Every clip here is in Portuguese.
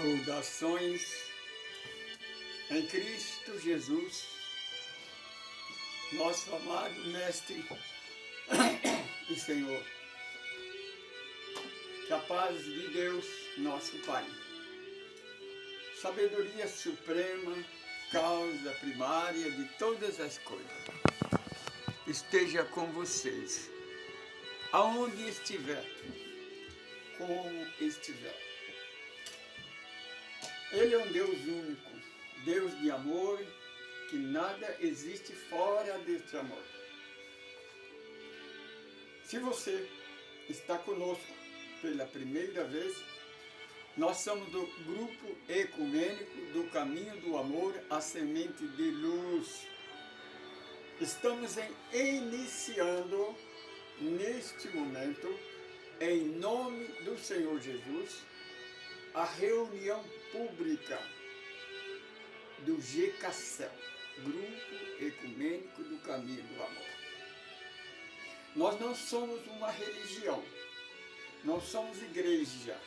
Saudações em Cristo Jesus, nosso amado Mestre e Senhor. Que a paz de Deus, nosso Pai, sabedoria suprema, causa primária de todas as coisas, esteja com vocês, aonde estiver, como estiver. Ele é um Deus único, Deus de amor, que nada existe fora deste amor. Se você está conosco pela primeira vez, nós somos do grupo ecumênico do Caminho do Amor, a Semente de Luz. Estamos iniciando, neste momento, em nome do Senhor Jesus, a reunião pública do GECACEL, Grupo Ecumênico do Caminho do Amor. Nós não somos uma religião, não somos igreja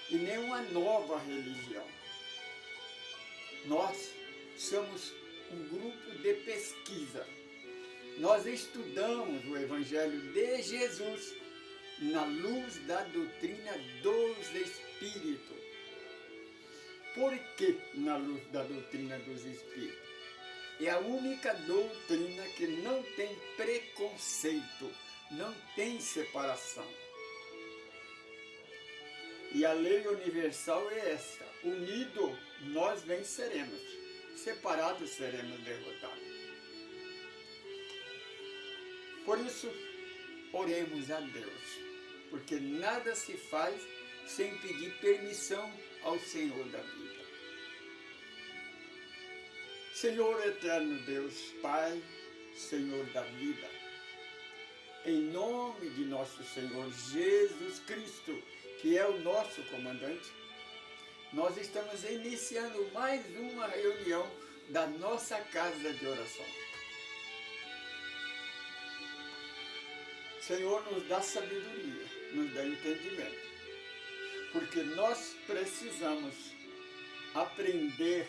e nem uma nova religião. Nós somos um grupo de pesquisa. Nós estudamos o Evangelho de Jesus na luz da doutrina dos Espíritos. Por que na luz da doutrina dos Espíritos? É a única doutrina que não tem preconceito, não tem separação. E a lei universal é essa: unido nós venceremos, separados seremos derrotados. Por isso, oremos a Deus, porque nada se faz sem pedir permissão ao Senhor da vida. Senhor eterno Deus, Pai, Senhor da vida, em nome de nosso Senhor Jesus Cristo, que é o nosso comandante, nós estamos iniciando mais uma reunião da nossa casa de oração. Senhor, nos dá sabedoria, nos dá entendimento, porque nós precisamos aprender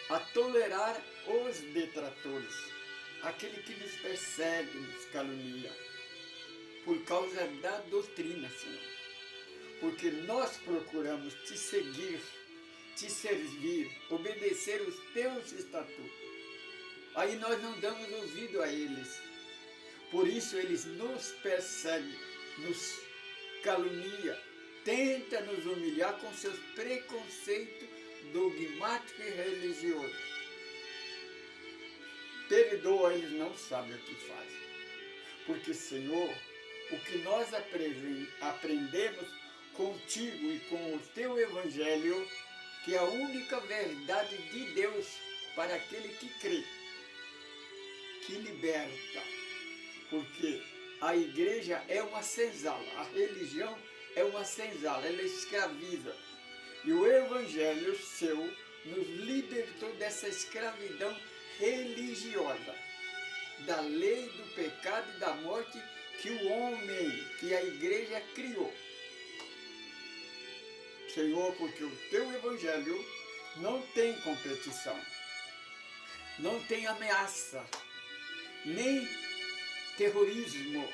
a tolerar os detratores, aquele que nos persegue, nos calunia, por causa da doutrina, Senhor. Porque nós procuramos te seguir, te servir, obedecer os teus estatutos. Aí nós não damos ouvido a eles. Por isso eles nos perseguem, nos calunia, tenta nos humilhar com seus preconceitos dogmático e religioso. Perdoa, eles não sabem o que fazem. Porque, Senhor, o que nós aprendemos contigo e com o teu Evangelho, que é a única verdade de Deus para aquele que crê, que liberta. Porque a igreja é uma senzala, a religião é uma senzala, ela escraviza. E o Evangelho seu nos libertou dessa escravidão religiosa, da lei do pecado e da morte que o homem, que a igreja criou. Senhor, porque o teu Evangelho não tem competição, não tem ameaça, nem terrorismo,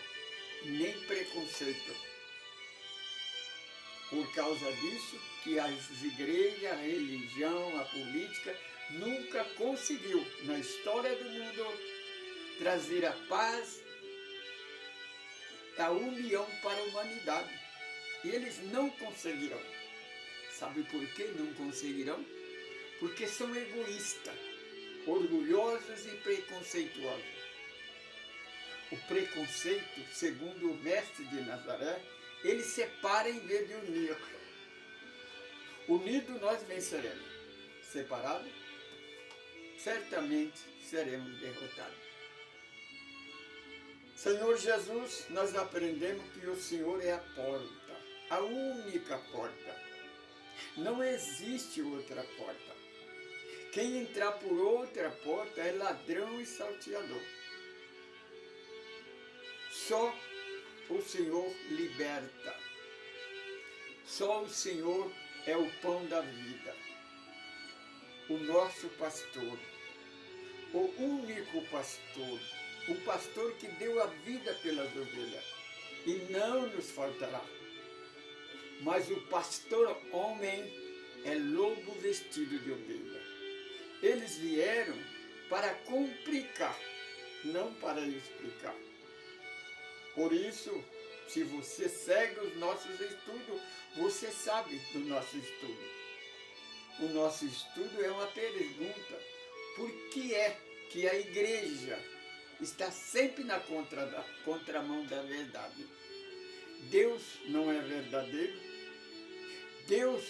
nem preconceito. Por causa disso, que as igrejas, a religião, a política, nunca conseguiu, na história do mundo, trazer a paz, a união para a humanidade. E eles não conseguirão. Sabe por que não conseguirão? Porque são egoístas, orgulhosos e preconceituosos. O preconceito, segundo o mestre de Nazaré, ele separa em vez de unir. Unido nós venceremos. Separado, certamente seremos derrotados. Senhor Jesus, nós aprendemos que o Senhor é a porta, a única porta. Não existe outra porta. Quem entrar por outra porta é ladrão e salteador. Só o Senhor liberta. Só o Senhor é o pão da vida, o nosso pastor, o único pastor, o pastor que deu a vida pelas ovelhas, e não nos faltará. Mas o pastor homem é lobo vestido de ovelha. Eles vieram para complicar, não para explicar. Por isso, se você segue os nossos estudos, você sabe do nosso estudo. O nosso estudo é uma pergunta. Por que é que a igreja está sempre na contramão da verdade? Deus não é verdadeiro? Deus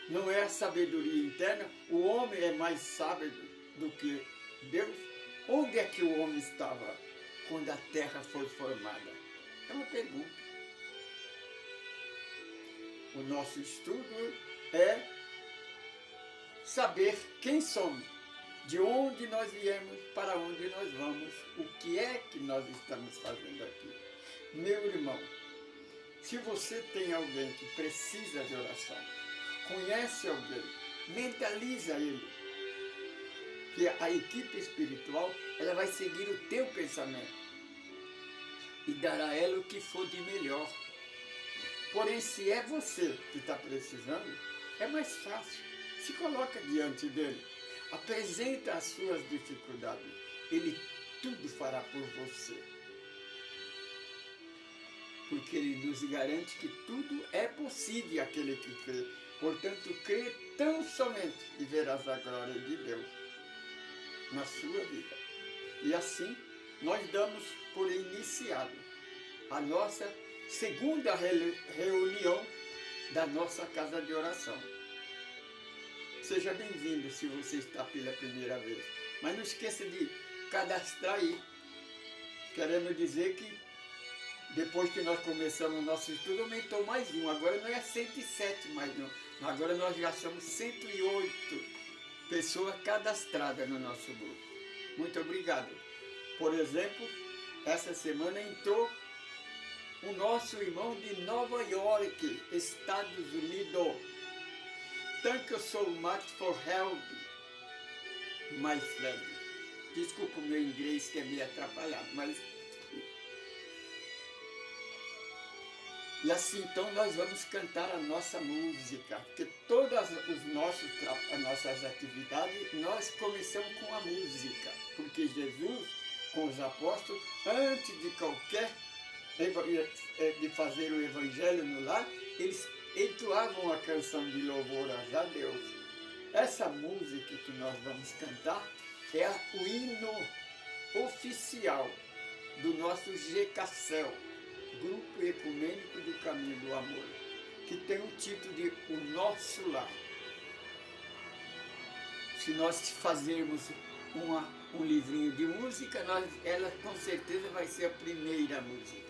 não é a sabedoria interna? O homem é mais sábio do que Deus? Onde é que o homem estava quando a terra foi formada? É uma pergunta. O nosso estudo é saber quem somos, de onde nós viemos, para onde nós vamos, o que é que nós estamos fazendo aqui. Meu irmão, se você tem alguém que precisa de oração, conhece alguém, mentaliza ele, que a equipe espiritual ela vai seguir o teu pensamento e dará a ela o que for de melhor. Porém, se é você que está precisando, é mais fácil. Se coloca diante dele, apresenta as suas dificuldades, ele tudo fará por você. Porque ele nos garante que tudo é possível àquele que crê. Portanto, crê tão somente e verás a glória de Deus na sua vida. E assim, nós damos por iniciado a nossa segunda reunião da nossa casa de oração. Seja bem-vindo se você está pela primeira vez. Mas não esqueça de cadastrar aí. Queremos dizer que depois que nós começamos o nosso estudo, aumentou mais um. Agora não é 107 mais não. Agora nós já somos 108 pessoas cadastradas no nosso grupo. Muito obrigado. Por exemplo, essa semana entrou o nosso irmão de Nova York, Estados Unidos. Thank you so much for help, my friend. Desculpa o meu inglês que é meio atrapalhado, mas... E assim, então, nós vamos cantar a nossa música, porque todas as nossas atividades, nós começamos com a música, porque Jesus, com os apóstolos, antes de qualquer de fazer o evangelho no lar, eles entoavam a canção de louvor a Deus. Essa música que nós vamos cantar é o hino oficial do nosso GECACEL, Grupo Ecumênico do Caminho do Amor, que tem o título de O Nosso Lar. Se nós fazermos um livrinho de música, ela com certeza vai ser a primeira música.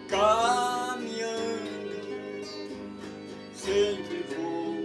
Caminhando, sempre vou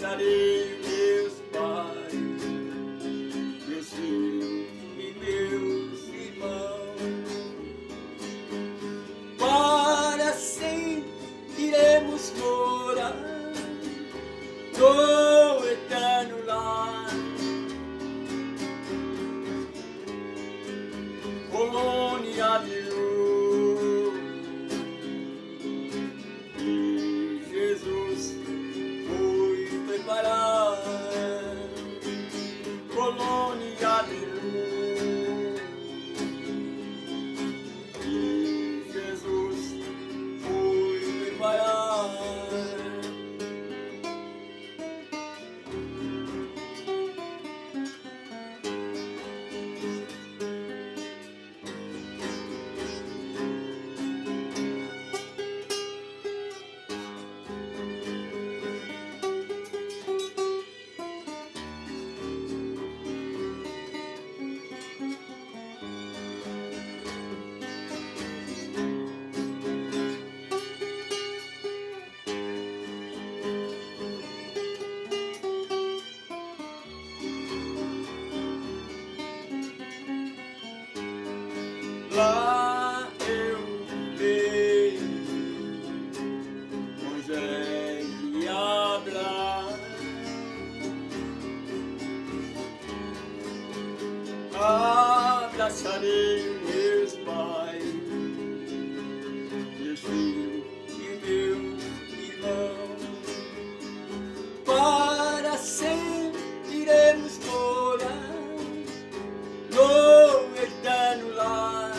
abraçarei meus pais, meus filhos e meus irmãos. Para sempre iremos morar no eterno lar, colônia de luz. E Jesus foi preparar colônia de luz. E Jesus foi preparar. Lá eu vi Moisés e Abraão, abraçarei meus pais, meus filhos e meus irmãos. Para sempre iremos morar no eterno lar,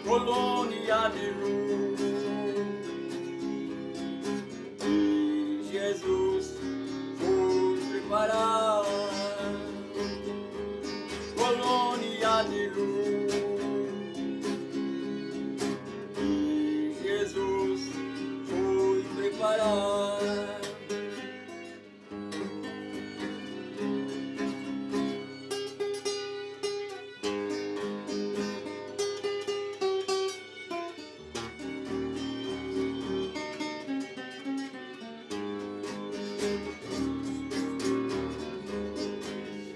colônia de luz. E Jesus foi preparar colônia de luz. E Jesus foi preparar.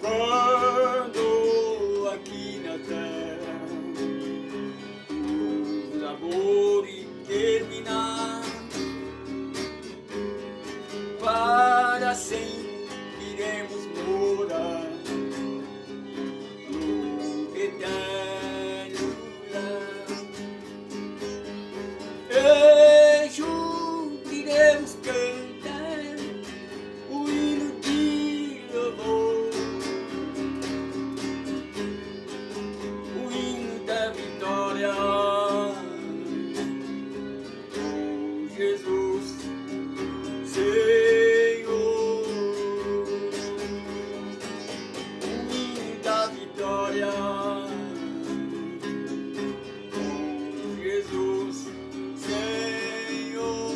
Quando aqui na terra o labor terminar, para sempre iremos morar no eterno lar. E juntos iremos cantar o hino de louvor, o hino da vitória. Oh Jesus, Senhor, o hino da vitória. Oh Jesus, Senhor.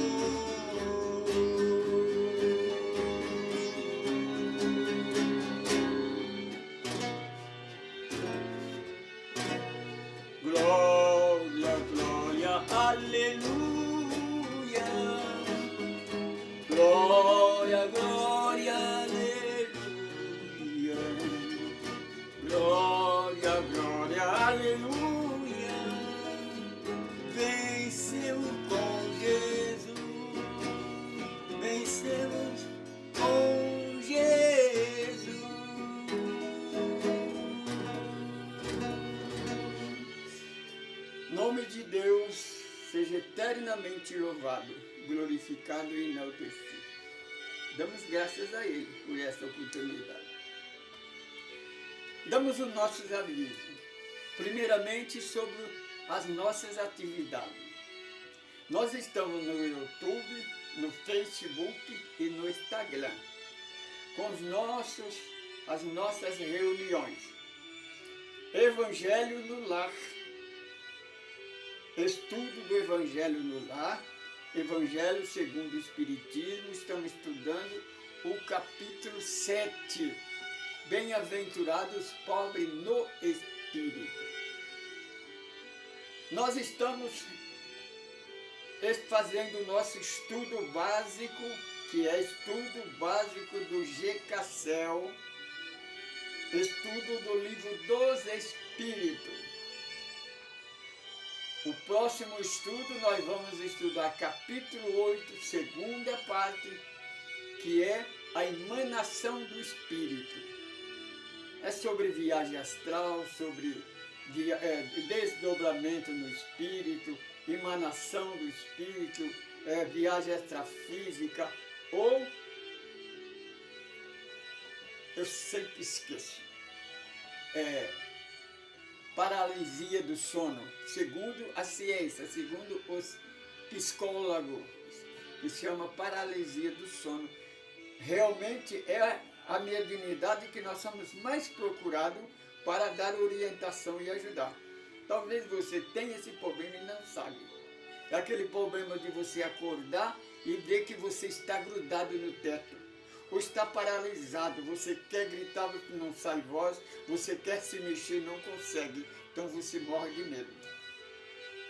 Glória, glória, aleluia. Glória, glória, aleluia. Glória, glória, aleluia. Vencemos com Jesus. Vencemos com Jesus. Nome de Deus seja eternamente louvado, glorificado e enaltecido. Damos graças a Ele por esta oportunidade. Damos os nossos avisos, primeiramente sobre as nossas atividades. Nós estamos no YouTube, no Facebook e no Instagram, com as nossas reuniões. Evangelho no Lar. Estudo do Evangelho no Lar, Evangelho segundo o Espiritismo. Estamos estudando o capítulo 7, Bem-aventurados pobres no Espírito. Nós estamos fazendo o nosso estudo básico, que é estudo básico do GKCEL, estudo do livro dos Espíritos. O próximo estudo nós vamos estudar capítulo 8, segunda parte, que é a emanação do Espírito. É sobre viagem astral, sobre desdobramento no Espírito, emanação do Espírito, viagem extrafísica, ou, eu sempre esqueço, paralisia do sono, segundo a ciência, segundo os psicólogos, que se chama paralisia do sono. Realmente é a mediunidade que nós somos mais procurados para dar orientação e ajudar. Talvez você tenha esse problema e não sabe. É aquele problema de você acordar e ver que você está grudado no teto, ou está paralisado, você quer gritar, não sai voz, você quer se mexer, não consegue, então você morre de medo.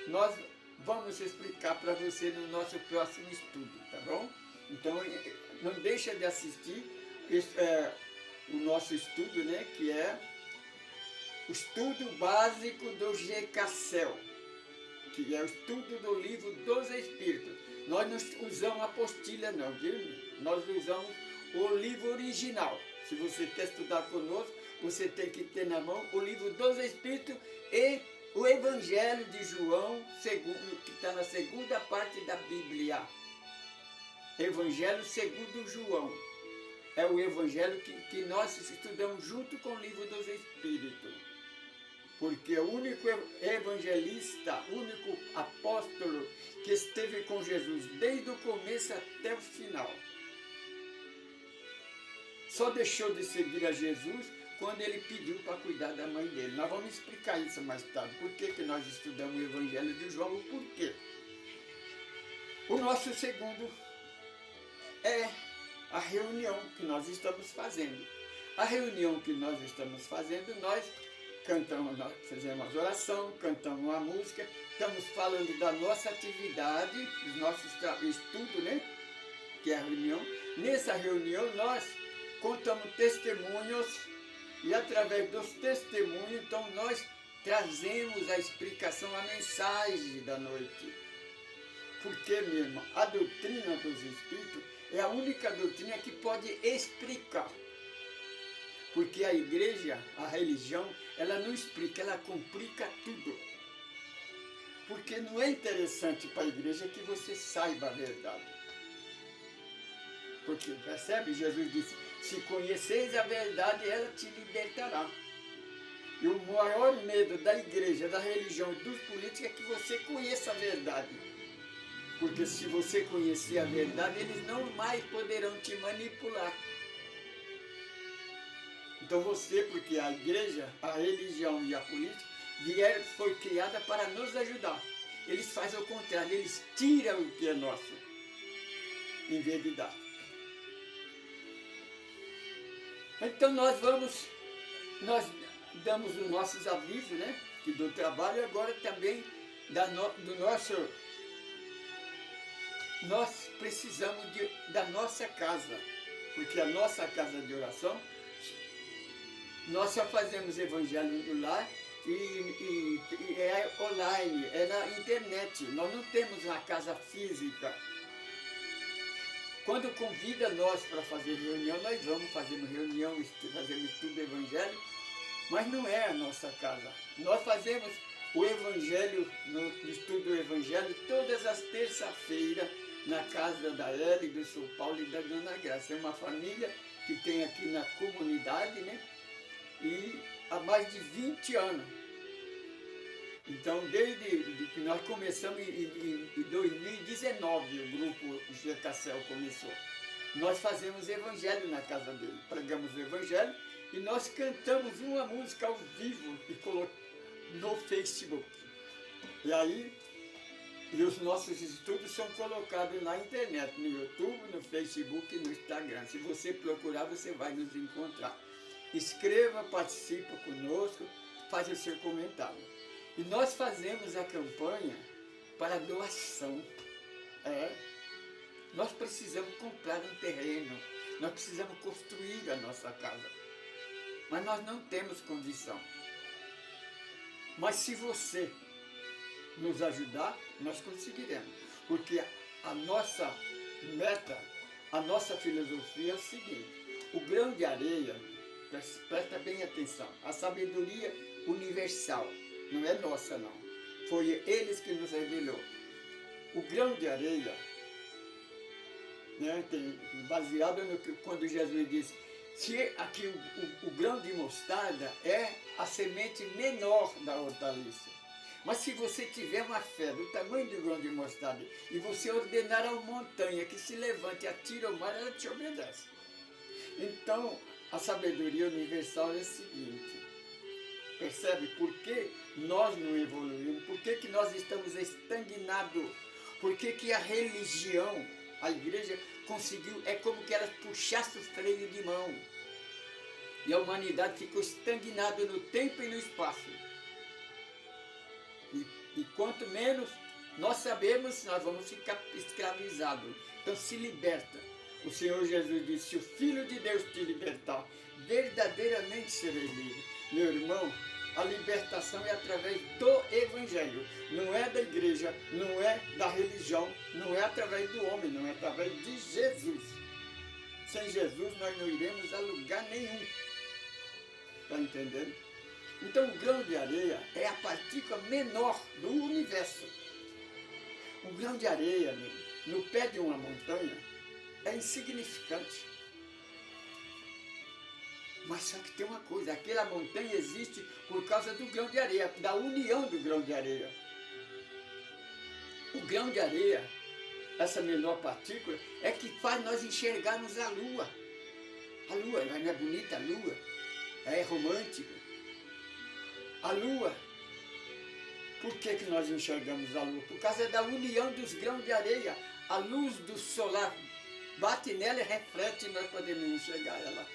Nós vamos explicar para você no nosso próximo estudo, tá bom? Então, não deixa de assistir o nosso estudo, né, que é o estudo básico do GKCEL, que é o estudo do livro dos Espíritos. Nós não usamos apostila não, viu? Nós usamos o livro original. Se você quer estudar conosco, você tem que ter na mão o livro dos Espíritos e o Evangelho de João, que está na segunda parte da Bíblia. Evangelho segundo João. É o Evangelho que nós estudamos junto com o livro dos Espíritos. Porque o único evangelista, o único apóstolo que esteve com Jesus desde o começo até o final. Só deixou de seguir a Jesus quando ele pediu para cuidar da mãe dele. Nós vamos explicar isso mais tarde. Por que nós estudamos o Evangelho de João? O porquê. O nosso segundo é a reunião que nós estamos fazendo. A reunião que nós estamos fazendo, nós cantamos, nós fizemos oração, cantamos uma música, estamos falando da nossa atividade, dos nossos estudos, né? Que é a reunião. Nessa reunião nós contamos testemunhos e através dos testemunhos, então nós trazemos a explicação, a mensagem da noite. Porque, meu irmão, a doutrina dos Espíritos é a única doutrina que pode explicar. Porque a igreja, a religião, ela não explica, ela complica tudo. Porque não é interessante para a igreja que você saiba a verdade. Porque, percebe? Jesus disse, se conheceis a verdade, ela te libertará. E o maior medo da igreja, da religião, dos políticos é que você conheça a verdade. Porque se você conhecer a verdade, eles não mais poderão te manipular. Então você, porque a igreja, a religião e a política foi criada para nos ajudar. Eles fazem o contrário, eles tiram o que é nosso, em vez de dar. Então nós damos os nossos avisos, né, do trabalho, agora também do nosso... Nós precisamos da nossa casa, porque a nossa casa de oração, nós só fazemos evangelho no lar e é online, é na internet, nós não temos uma casa física. Quando convida nós para fazer reunião, nós vamos fazendo reunião, fazemos estudo do evangelho, mas não é a nossa casa. Nós fazemos o evangelho, no estudo do evangelho, todas as terças-feiras, na casa da Eli, do São Paulo e da Dona Graça. É uma família que tem aqui na comunidade, né? E há mais de 20 anos. Então, desde que nós começamos em 2019, o grupo GKCEL começou. Nós fazemos evangelho na casa dele, pregamos o evangelho e nós cantamos uma música ao vivo e colocamos no Facebook. E aí, os nossos estudos são colocados na internet, no YouTube, no Facebook e no Instagram. Se você procurar, você vai nos encontrar. Escreva, participa conosco, faz o seu comentário. E nós fazemos a campanha para doação. É, nós precisamos comprar um terreno, nós precisamos construir a nossa casa, mas nós não temos condição. Mas se você nos ajudar, nós conseguiremos, porque a nossa meta, a nossa filosofia é o seguinte: o grão de areia, presta bem atenção, a sabedoria universal, não é nossa não, foi eles que nos revelou. O grão de areia, né, baseado no que quando Jesus disse, se aqui o grão de mostarda é a semente menor da hortaliça. Mas se você tiver uma fé do tamanho do grão de mostarda e você ordenar a montanha que se levante e atire ao mar, ela te obedece. Então, a sabedoria universal é a seguinte: percebe por que nós não evoluímos? Por que nós estamos estagnados? Por que a religião, a igreja conseguiu, é como que ela puxasse o freio de mão. E a humanidade ficou estagnada no tempo e no espaço. E quanto menos nós sabemos, nós vamos ficar escravizados. Então se liberta. O Senhor Jesus disse: se o Filho de Deus te libertar, verdadeiramente sereis livre. Meu irmão, a libertação é através do Evangelho. Não é da igreja, não é da religião, não é através do homem, não é através de Jesus. Sem Jesus nós não iremos a lugar nenhum. Está entendendo? Então o grão de areia é a partícula menor do universo. Um grão de areia no pé de uma montanha é insignificante. Mas só que tem uma coisa: aquela montanha existe por causa do grão de areia, da união do grão de areia. O grão de areia, essa menor partícula, é que faz nós enxergarmos a lua. A lua, não é bonita a lua? É romântica. A lua, por que nós enxergamos a lua? Por causa da união dos grãos de areia. A luz do solar bate nela e reflete, e nós podemos enxergar ela.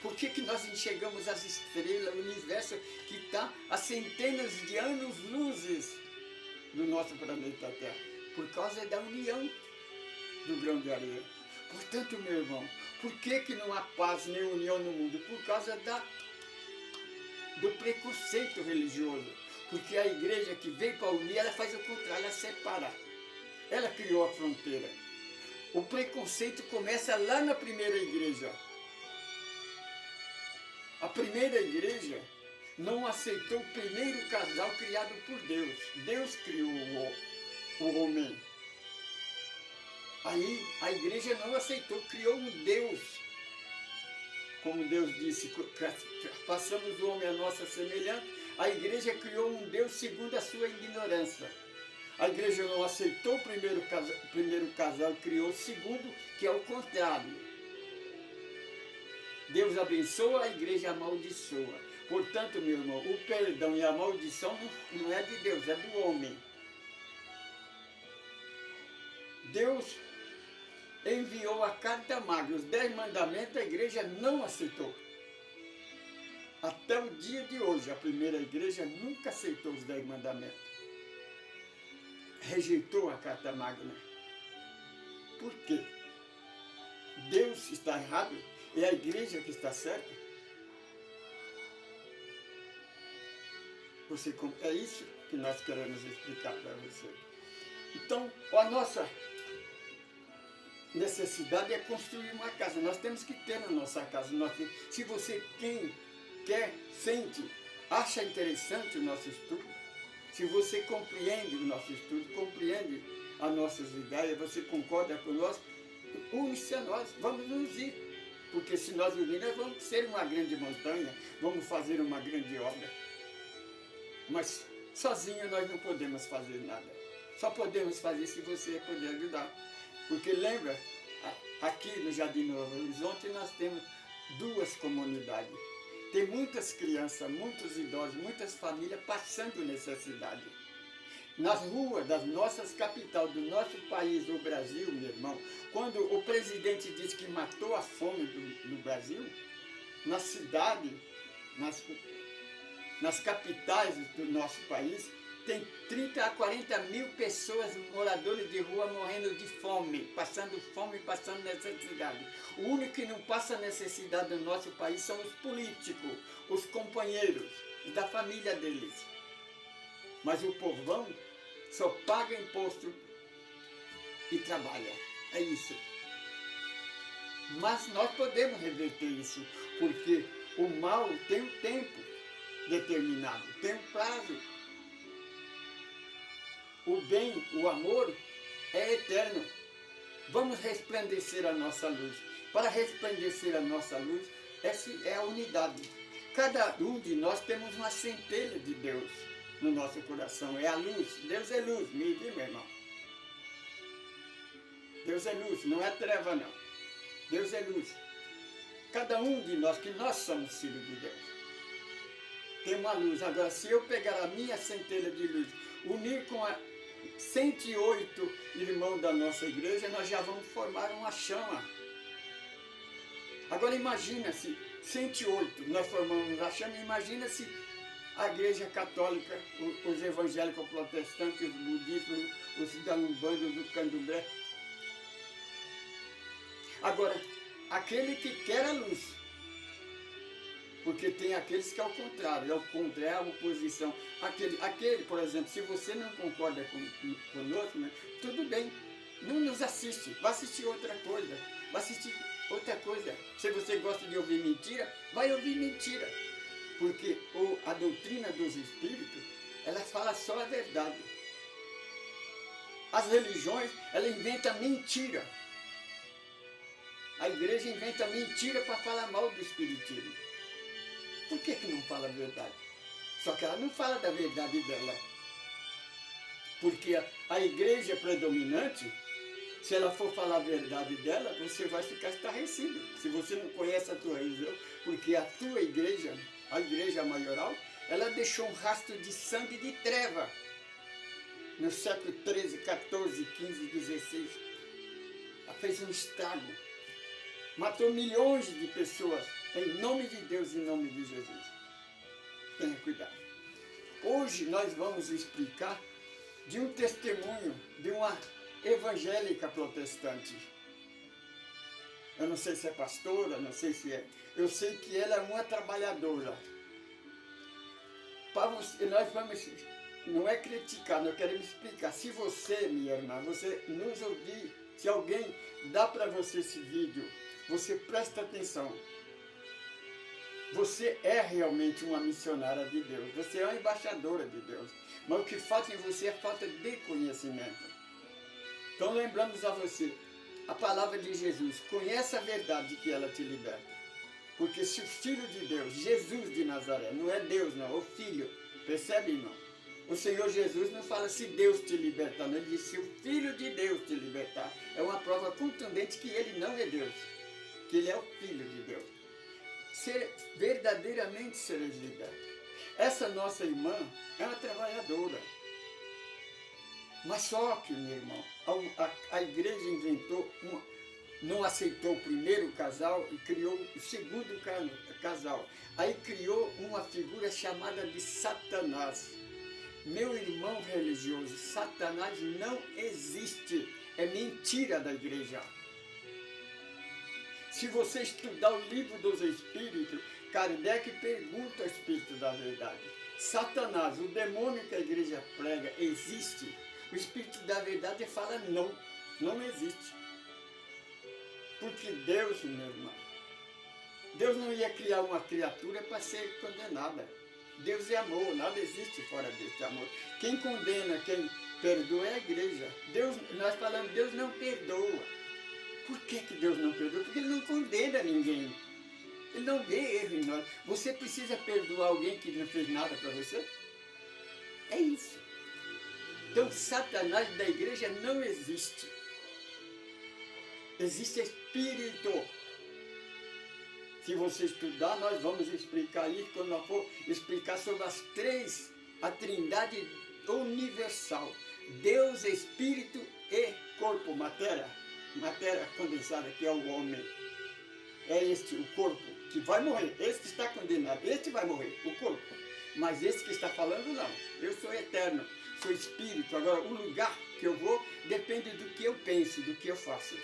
Por que nós enxergamos as estrelas, o universo que está a centenas de anos-luzes do nosso planeta Terra? Por causa da união do grão de areia. Portanto, meu irmão, por que não há paz nem união no mundo? Por causa do preconceito religioso. Porque a igreja que veio para unir, ela faz o contrário, ela separa. Ela criou a fronteira. O preconceito começa lá na primeira igreja. A primeira igreja não aceitou o primeiro casal criado por Deus. Deus criou o homem. Aí a igreja não aceitou, criou um Deus. Como Deus disse, passamos o homem à nossa semelhança, a igreja criou um Deus segundo a sua ignorância. A igreja não aceitou o primeiro casal e criou o segundo, que é o contrário. Deus abençoa, a igreja amaldiçoa. Portanto, meu irmão, o perdão e a maldição não é de Deus, é do homem. Deus enviou a carta magna, os 10 mandamentos, a igreja não aceitou. Até o dia de hoje, a primeira igreja nunca aceitou os 10 mandamentos. Rejeitou a carta magna. Por quê? Deus está errado? É a igreja que está certa? É isso que nós queremos explicar para você. Então, a nossa necessidade é construir uma casa. Nós temos que ter na nossa casa. Se você quer, sente, acha interessante o nosso estudo, se você compreende o nosso estudo, compreende as nossas ideias, você concorda conosco, une-se a nós, vamos nos unir. Porque se nós unirmos, nós vamos ser uma grande montanha, vamos fazer uma grande obra. Mas sozinho nós não podemos fazer nada. Só podemos fazer se você puder ajudar. Porque lembra, aqui no Jardim Novo Horizonte nós temos 2 comunidades. Tem muitas crianças, muitos idosos, muitas famílias passando necessidade. Nas ruas das nossas capitais, do nosso país, do Brasil, meu irmão, quando o presidente disse que matou a fome do Brasil, na cidade, nas capitais do nosso país, tem 30 a 40 mil pessoas, moradores de rua, morrendo de fome, passando necessidade. O único que não passa necessidade no nosso país são os políticos, os companheiros, da família deles. Mas o povão só paga imposto e trabalha. É isso. Mas nós podemos reverter isso, porque o mal tem um tempo determinado, tem um prazo. O bem, o amor é eterno. Vamos resplandecer a nossa luz. Para resplandecer a nossa luz, essa é a unidade. Cada um de nós temos uma centelha de Deus no nosso coração. É a luz. Deus é luz, me viu, meu irmão? Deus é luz, não é treva, não. Deus é luz. Cada um de nós, que nós somos filhos de Deus, tem uma luz. Agora, se eu pegar a minha centelha de luz, unir com a 108 irmãos da nossa igreja, nós já vamos formar uma chama. Agora imagina se 108 nós formamos a chama, imagina se a igreja católica, os evangélicos protestantes, os budistas, os da Umbanda, do Candomblé. Agora, aquele que quer a luz, porque tem aqueles que é o contrário, é a oposição. Aquele, por exemplo, se você não concorda conosco, né, tudo bem, não nos assiste, vai assistir outra coisa, vai assistir outra coisa. Se você gosta de ouvir mentira, vai ouvir mentira. Porque a doutrina dos espíritos, ela fala só a verdade. As religiões, ela inventa mentira. A igreja inventa mentira para falar mal do espiritismo. Por que não fala a verdade? Só que ela não fala da verdade dela. Porque a igreja predominante, se ela for falar a verdade dela, você vai ficar estarrecido. Se você não conhece a tua religião, porque a tua igreja, a igreja maioral, ela deixou um rastro de sangue de treva. No século 13, 14, 15, 16. Ela fez um estrago. Matou milhões de pessoas, em nome de Deus, em nome de Jesus. Tenha cuidado. Hoje nós vamos explicar de um testemunho de uma evangélica protestante. Eu não sei se é pastora, não sei se é. Eu sei que ela é uma trabalhadora. Nós vamos, não é criticar, nós queremos explicar. Se você, minha irmã, você nos ouvir, se alguém dá para você esse vídeo, você presta atenção. Você é realmente uma missionária de Deus. Você é uma embaixadora de Deus. Mas o que falta em você é falta de conhecimento. Então lembramos a você a palavra de Jesus. Conhece a verdade que ela te liberta. Porque se o Filho de Deus, Jesus de Nazaré, não é Deus não, é o Filho. Percebe, irmão? O Senhor Jesus não fala se Deus te libertar, não. Ele diz se o Filho de Deus te libertar. É uma prova contundente que ele não é Deus. Que ele é o Filho de Deus. Verdadeiramente sereis libertos. Essa nossa irmã é uma trabalhadora. Mas só que, meu irmão, a igreja inventou, não aceitou o primeiro casal e criou o segundo casal. Aí criou uma figura chamada de Satanás. Meu irmão religioso, Satanás não existe. É mentira da igreja. Se você estudar o livro dos Espíritos, Kardec pergunta ao Espírito da Verdade. Satanás, o demônio que a igreja prega, existe? O Espírito da Verdade fala não, não existe. Porque Deus, meu irmão, Deus não ia criar uma criatura para ser condenada. Deus é amor, nada existe fora desse amor. Quem condena, quem perdoa é a igreja. Nós falamos, Deus não perdoa. Por que Deus não perdoa? Porque Ele não condena ninguém. Ele não vê erro em nós. Você precisa perdoar alguém que não fez nada para você? É isso. Então, Satanás da igreja não existe. Existe espírito. Se você estudar, nós vamos explicar isso quando nós for explicar sobre a trindade universal. Deus, Espírito e corpo, matéria condensada, que é o homem. É o corpo, que vai morrer. Este está condenado, este vai morrer, o corpo. Mas esse que está falando, não. Eu sou eterno, sou espírito. Agora, o lugar que eu vou depende do que eu penso, do que eu faço.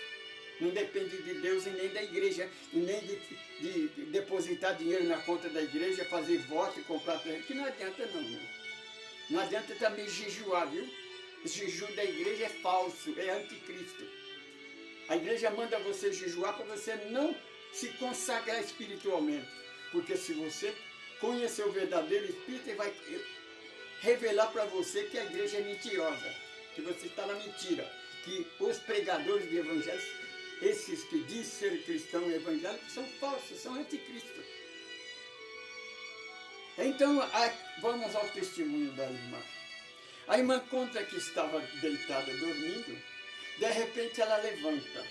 Não depende de Deus e nem da igreja, e nem de depositar dinheiro na conta da igreja, fazer voto e comprar terreno, que não adianta não, meu. Não adianta também jejuar, viu? O jejum da igreja é falso, é anticristo. A igreja manda você jejuar para você não se consagrar espiritualmente. Porque se você conhecer o verdadeiro espírito, ele vai revelar para você que a igreja é mentirosa, que você está na mentira, que os pregadores de evangelho, esses que dizem ser cristão e evangélico, são falsos, são anticristo. Então, vamos ao testemunho da irmã. A irmã conta que estava deitada dormindo, de repente ela levanta,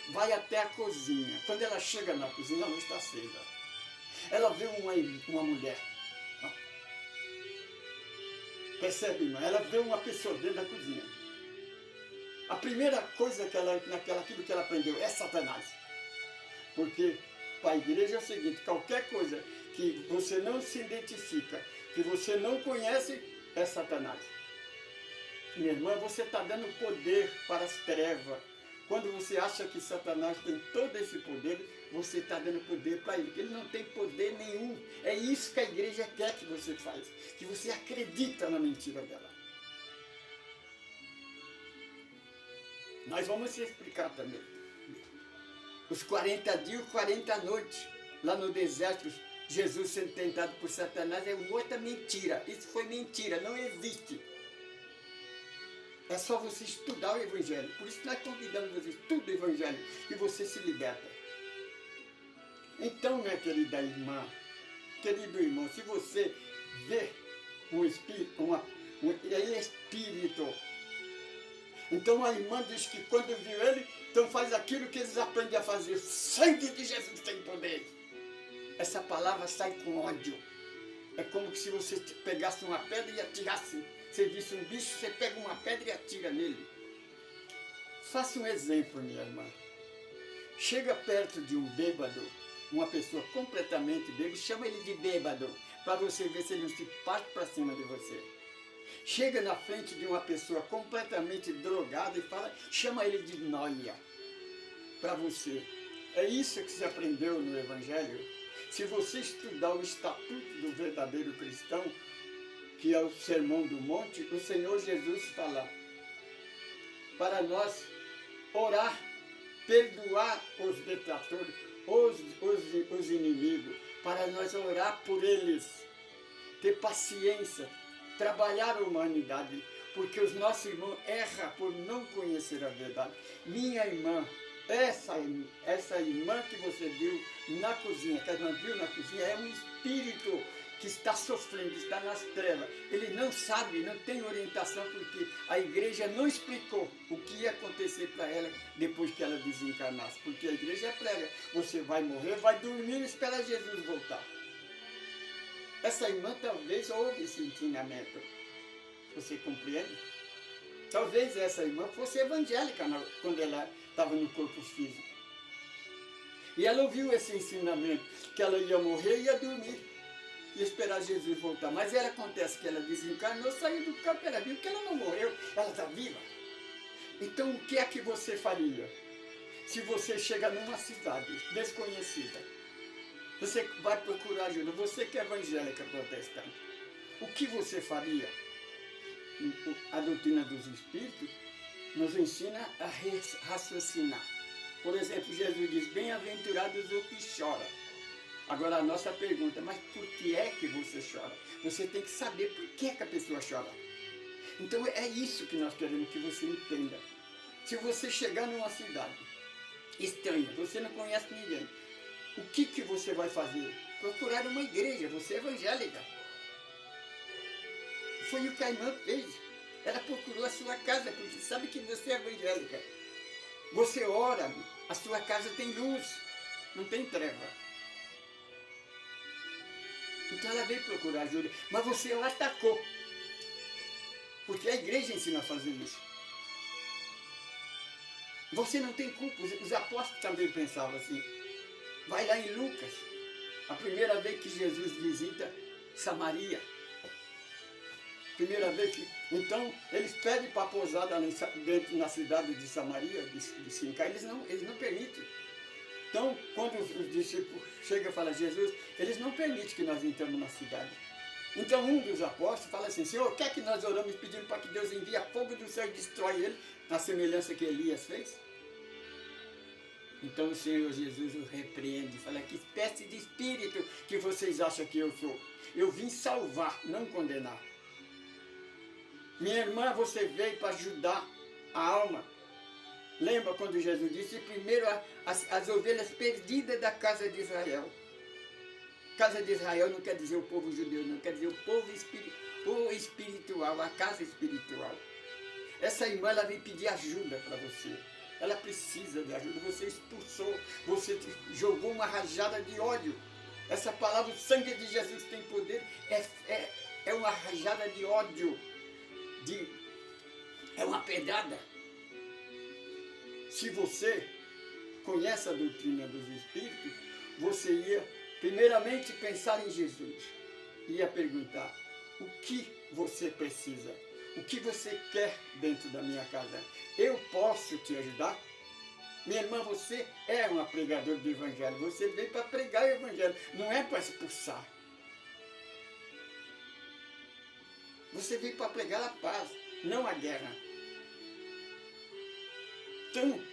vai até a cozinha. Quando ela chega na cozinha, a luz está acesa. Ela vê uma mulher. Percebe, irmã? Ela vê uma pessoa dentro da cozinha. A primeira coisa aquilo que ela aprendeu é Satanás. Porque para a igreja é o seguinte, qualquer coisa que você não se identifica, que você não conhece, é Satanás. Minha irmã, você está dando poder para as trevas. Quando você acha que Satanás tem todo esse poder, você está dando poder para ele, porque ele não tem poder nenhum. É isso que a igreja quer que você faça, que você acredita na mentira dela. Nós vamos se explicar também. Os 40 dias e 40 noites, lá no deserto, Jesus sendo tentado por Satanás, é uma outra mentira. Isso foi mentira, não existe. É só você estudar o Evangelho. Por isso nós convidamos você, estuda o Evangelho, e você se liberta. Então, minha querida irmã, querido irmão, se você vê um espírito, ele é espírito. Então a irmã diz que quando viu ele, então faz aquilo que eles aprendem a fazer. O sangue de Jesus tem poder. Essa palavra sai com ódio. É como se você pegasse uma pedra e atirasse. Você visse um bicho, você pega uma pedra e atira nele. Faça um exemplo, minha irmã. Chega perto de um bêbado, uma pessoa completamente bêbada, chama ele de bêbado, para você ver se ele não se parte para cima de você. Chega na frente de uma pessoa completamente drogada e chama ele de nóia, para você. É isso que você aprendeu no Evangelho. Se você estudar o Estatuto do Verdadeiro Cristão, que é o Sermão do Monte, o Senhor Jesus fala para nós orar, perdoar os detratores, os inimigos, para nós orar por eles, ter paciência, trabalhar a humanidade, porque os nossos irmãos erram por não conhecer a verdade. Minha irmã, essa irmã que você viu na cozinha, que a irmã viu na cozinha, é um espírito que está sofrendo, está nas trevas. Ele não sabe, não tem orientação, porque a igreja não explicou o que ia acontecer para ela depois que ela desencarnasse. Porque a igreja prega, você vai morrer, vai dormir e espera Jesus voltar. Essa irmã talvez ouve esse ensinamento. Você compreende? Talvez essa irmã fosse evangélica quando ela estava no corpo físico. E ela ouviu esse ensinamento, que ela ia morrer e ia dormir. E esperar Jesus voltar. Mas acontece que ela desencarnou, saiu do campo, ela viu que ela não morreu, ela está viva. Então o que é que você faria? Se você chega numa cidade desconhecida, você vai procurar ajuda, você que é evangélica protestante, o que você faria? A doutrina dos Espíritos nos ensina a raciocinar. Por exemplo, Jesus diz, bem-aventurados os que choram. Agora a nossa pergunta, mas por que é que você chora? Você tem que saber por que a pessoa chora. Então é isso que nós queremos que você entenda. Se você chegar numa cidade estranha, você não conhece ninguém, o que você vai fazer? Procurar uma igreja, você é evangélica. Foi o que a irmã fez. Ela procurou a sua casa, porque sabe que você é evangélica. Você ora, a sua casa tem luz, não tem treva. Então ela veio procurar ajuda, mas você o atacou. Porque a igreja ensina a fazer isso. Você não tem culpa, os apóstolos também pensavam assim. Vai lá em Lucas, a primeira vez que Jesus visita Samaria. Primeira vez que... Então, eles pedem para pousar dentro na cidade de Samaria, de Sincai, eles não permitem. Então, quando os discípulos chegam e falam a Jesus, eles não permitem que nós entramos na cidade. Então, um dos apóstolos fala assim, Senhor, quer que nós oramos pedindo para que Deus envie fogo do céu e destrói ele, na semelhança que Elias fez? Então o Senhor Jesus o repreende, fala, que espécie de espírito que vocês acham que eu sou? Eu vim salvar, não condenar. Minha irmã, você veio para ajudar a alma. Lembra quando Jesus disse, primeiro as ovelhas perdidas da casa de Israel. Casa de Israel não quer dizer o povo judeu, não quer dizer o povo espiritual, a casa espiritual. Essa irmã, ela vem pedir ajuda para você. Ela precisa de ajuda. Você expulsou, você jogou uma rajada de ódio. Essa palavra, o sangue de Jesus tem poder, é uma rajada de ódio. É uma pedrada. Se você conhece a doutrina dos Espíritos, você ia primeiramente pensar em Jesus. Ia perguntar, o que você precisa? O que você quer dentro da minha casa? Eu posso te ajudar? Minha irmã, você é uma pregadora do Evangelho. Você veio para pregar o Evangelho, não é para expulsar. Você veio para pregar a paz, não a guerra. Então,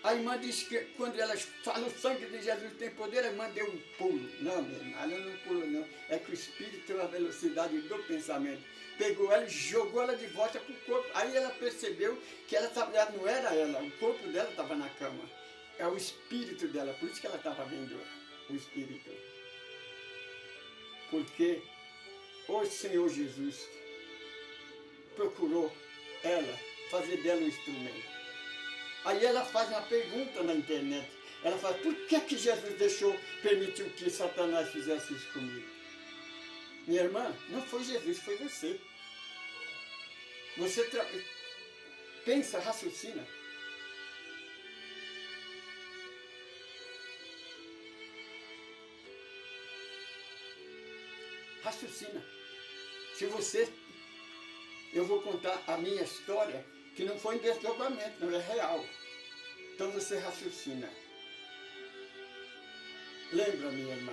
a irmã diz que quando ela fala o sangue de Jesus tem poder, a irmã deu um pulo. Não, minha irmã, ela não pulou não. É que o Espírito tem a velocidade do pensamento. Pegou ela e jogou ela de volta para o corpo. Aí ela percebeu que ela não era ela, o corpo dela estava na cama. É o Espírito dela, por isso que ela estava vendo o Espírito. Porque o Senhor Jesus procurou ela, fazer dela um instrumento. Aí ela faz uma pergunta na internet. Ela fala, por que Jesus permitiu que Satanás fizesse isso comigo? Minha irmã, não foi Jesus, foi você. Você pensa, raciocina. Raciocina. Se você... Eu vou contar a minha história, que não foi em desdobramento, não é real. Então você raciocina. Lembra, minha irmã,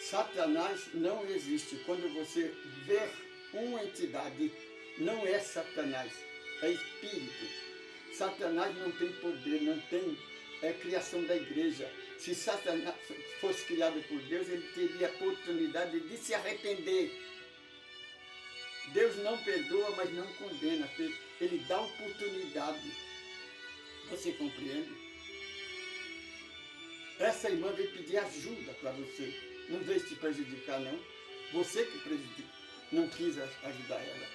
Satanás não existe. Quando você vê uma entidade, não é Satanás, é espírito. Satanás não tem poder, não tem criação da igreja. Se Satanás fosse criado por Deus, ele teria a oportunidade de se arrepender. Deus não perdoa, mas não condena. Ele dá oportunidade. Você compreende? Essa irmã veio pedir ajuda para você. Não veio te prejudicar, não. Você que prejudicou, não quis ajudar ela.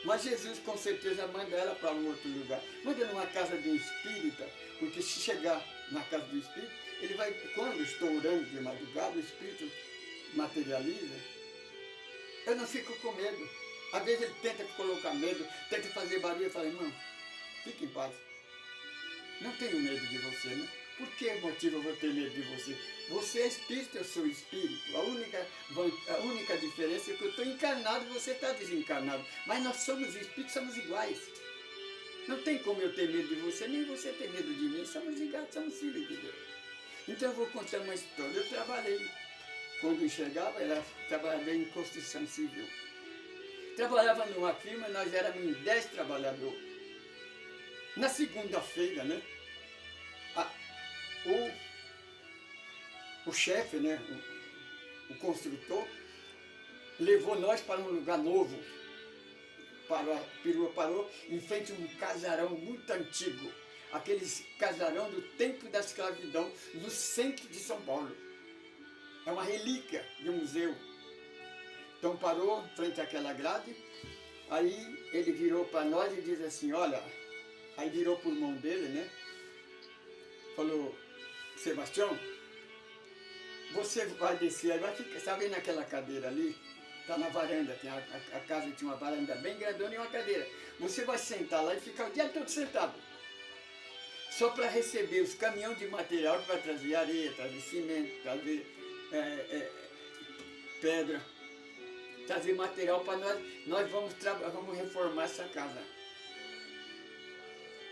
Mas Jesus, com certeza, manda ela para um outro lugar. Manda numa casa de um espírita, porque se chegar na casa do espírito, ele vai... Quando estou orando de madrugada, o espírito materializa. Eu não fico com medo. Às vezes ele tenta colocar medo, tenta fazer barulho. Eu falo, irmão, fique em paz. Não tenho medo de você, né? Por que motivo eu vou ter medo de você? Você é espírito, eu sou espírito. A única diferença é que eu estou encarnado e você está desencarnado. Mas nós somos espíritos, somos iguais. Não tem como eu ter medo de você, nem você ter medo de mim. Somos iguais, somos filhos de Deus. Então eu vou contar uma história. Eu trabalhei. Quando enxergava, ela trabalhava em construção civil. Trabalhava numa firma, nós éramos em 10 trabalhadores. Na segunda-feira, né, o chefe, né, o construtor, levou nós para um lugar novo. Parou em frente a um casarão muito antigo. Aqueles casarão do tempo da escravidão, no centro de São Paulo. É uma relíquia de um museu. Então parou em frente àquela grade, aí ele virou para nós e diz assim, olha, aí virou para o irmão dele, né? Falou, Sebastião, você vai descer, aí vai ficar, está vendo aquela cadeira ali? Está na varanda, a casa tinha uma varanda bem grandona e uma cadeira. Você vai sentar lá e ficar o dia todo sentado. Só para receber os caminhões de material que vai trazer areia, trazer cimento, trazer pedra. trazer material para nós vamos reformar essa casa.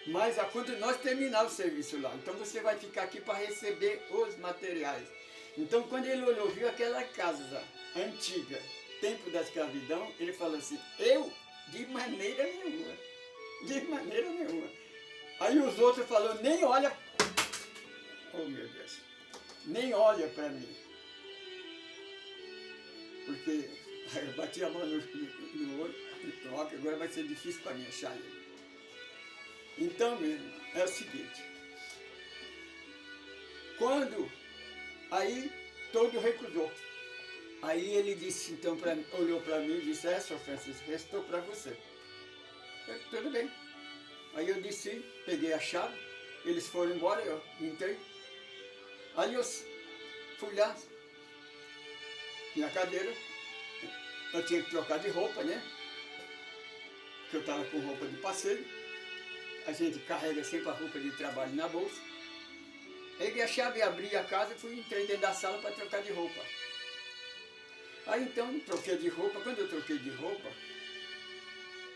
Mas quando nós terminar o serviço lá, então você vai ficar aqui para receber os materiais. Então quando ele olhou, viu aquela casa antiga, tempo da escravidão, ele falou assim, eu? De maneira nenhuma. De maneira nenhuma. Aí os outros falaram, nem olha. Oh meu Deus. Nem olha para mim. Porque eu bati a mão no olho, agora vai ser difícil para mim achar ele. Então, mesmo, é o seguinte. Quando, aí, todo recusou. Aí ele disse, então, olhou para mim e disse, Sr. Francisco, restou para você. Eu, tudo bem. Aí eu disse, peguei a chave, eles foram embora, eu entrei. Aí eu fui lá, na cadeira, eu tinha que trocar de roupa, né? Porque eu estava com roupa de passeio. A gente carrega sempre a roupa de trabalho na bolsa. Peguei a chave, abri a casa e entrei dentro da sala para trocar de roupa. Aí então, troquei de roupa. Quando eu troquei de roupa,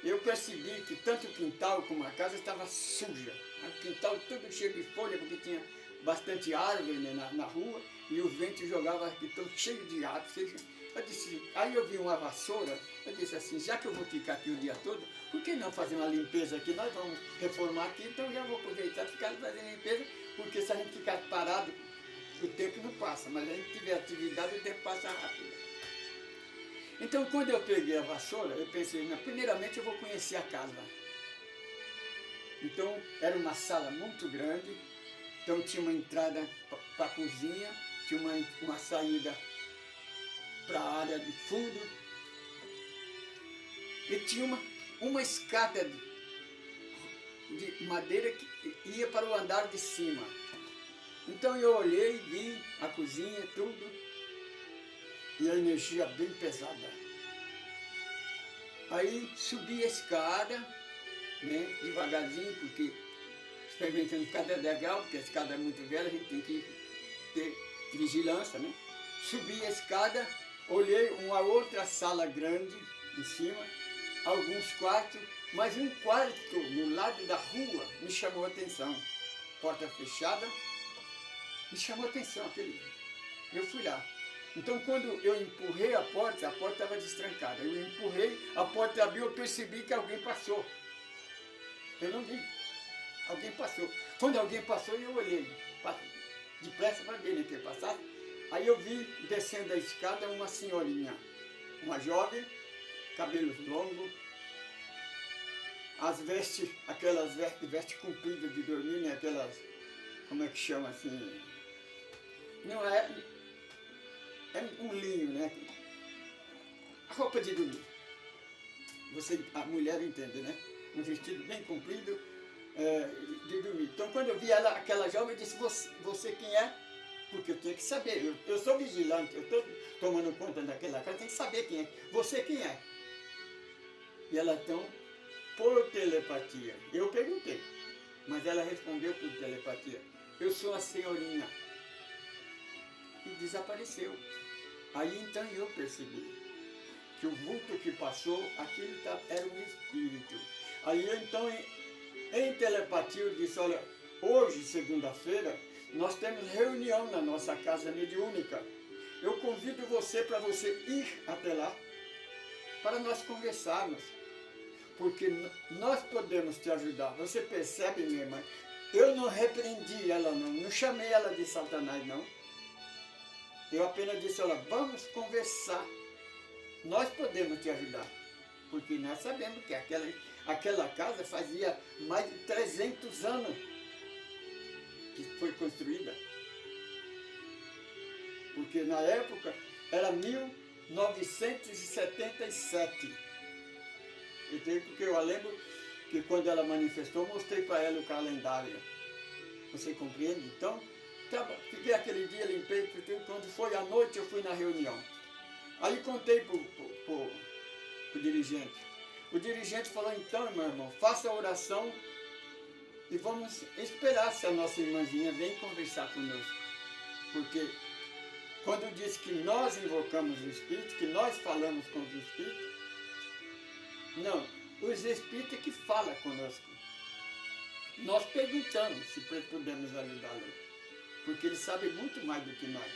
eu percebi que tanto o quintal como a casa estava suja. O quintal todo cheio de folha, porque tinha bastante árvore, né, na rua, e o vento jogava aqui todo cheio de árvore. Eu disse, aí eu vi uma vassoura, eu disse assim, já que eu vou ficar aqui o dia todo, por que não fazer uma limpeza aqui? Nós vamos reformar aqui, então já vou aproveitar e ficar fazendo limpeza, porque se a gente ficar parado, o tempo não passa, mas se a gente tiver atividade, o tempo passa rápido. Então, quando eu peguei a vassoura, eu pensei, primeiramente eu vou conhecer a casa. Então, era uma sala muito grande, então tinha uma entrada para a cozinha, tinha uma saída para a área de fundo, e tinha uma escada de madeira que ia para o andar de cima. Então eu olhei, vi a cozinha, tudo, e a energia bem pesada. Aí subi a escada, né, devagarzinho, porque experimentando cada degrau, porque a escada é muito velha, a gente tem que ter vigilância, né? Subi a escada, olhei uma outra sala grande em cima, alguns quartos, mas um quarto no lado da rua me chamou a atenção. Porta fechada, me chamou a atenção aquele. Eu fui lá. Então quando eu empurrei a porta estava destrancada. Eu empurrei, a porta abriu, eu percebi que alguém passou. Eu não vi. Alguém passou. Quando alguém passou, eu olhei depressa para ver quem passasse. Aí eu vi descendo a escada uma senhorinha, uma jovem, cabelos longos, as vestes, aquelas vestes compridas de dormir, né? Aquelas, como é que chama assim? Não é um linho, né? A roupa de dormir. A mulher entende, né? Um vestido bem comprido de dormir. Então quando eu vi ela, aquela jovem, eu disse, você quem é? Porque eu tinha que saber, eu sou vigilante, eu estou tomando conta daquela casa, eu tenho que saber quem é. Você quem é? E ela então, por telepatia, eu perguntei, mas ela respondeu por telepatia, eu sou a senhorinha. E desapareceu. Aí então eu percebi que o vulto que passou, aquilo era um espírito. Aí então, em telepatia, eu disse, olha, hoje, segunda-feira, nós temos reunião na nossa casa mediúnica. Eu convido você para você ir até lá, para nós conversarmos, porque nós podemos te ajudar. Você percebe, minha irmã? Eu não repreendi ela, não chamei ela de Satanás, não. Eu apenas disse, olha, vamos conversar. Nós podemos te ajudar, porque nós sabemos que aquela casa fazia mais de 300 anos que foi construída. Porque na época era 1977. Porque eu lembro que quando ela manifestou, eu mostrei para ela o calendário. Você compreende? Então, fiquei aquele dia, limpei, quando foi à noite eu fui na reunião. Aí contei para o dirigente. O dirigente falou, então, meu irmão, faça a oração e vamos esperar se a nossa irmãzinha vem conversar conosco. Porque Quando diz que nós invocamos o Espírito, que nós falamos com os Espíritos, não, os Espíritos é que falam conosco. Nós perguntamos se podemos ajudá-lo, porque eles sabem muito mais do que nós,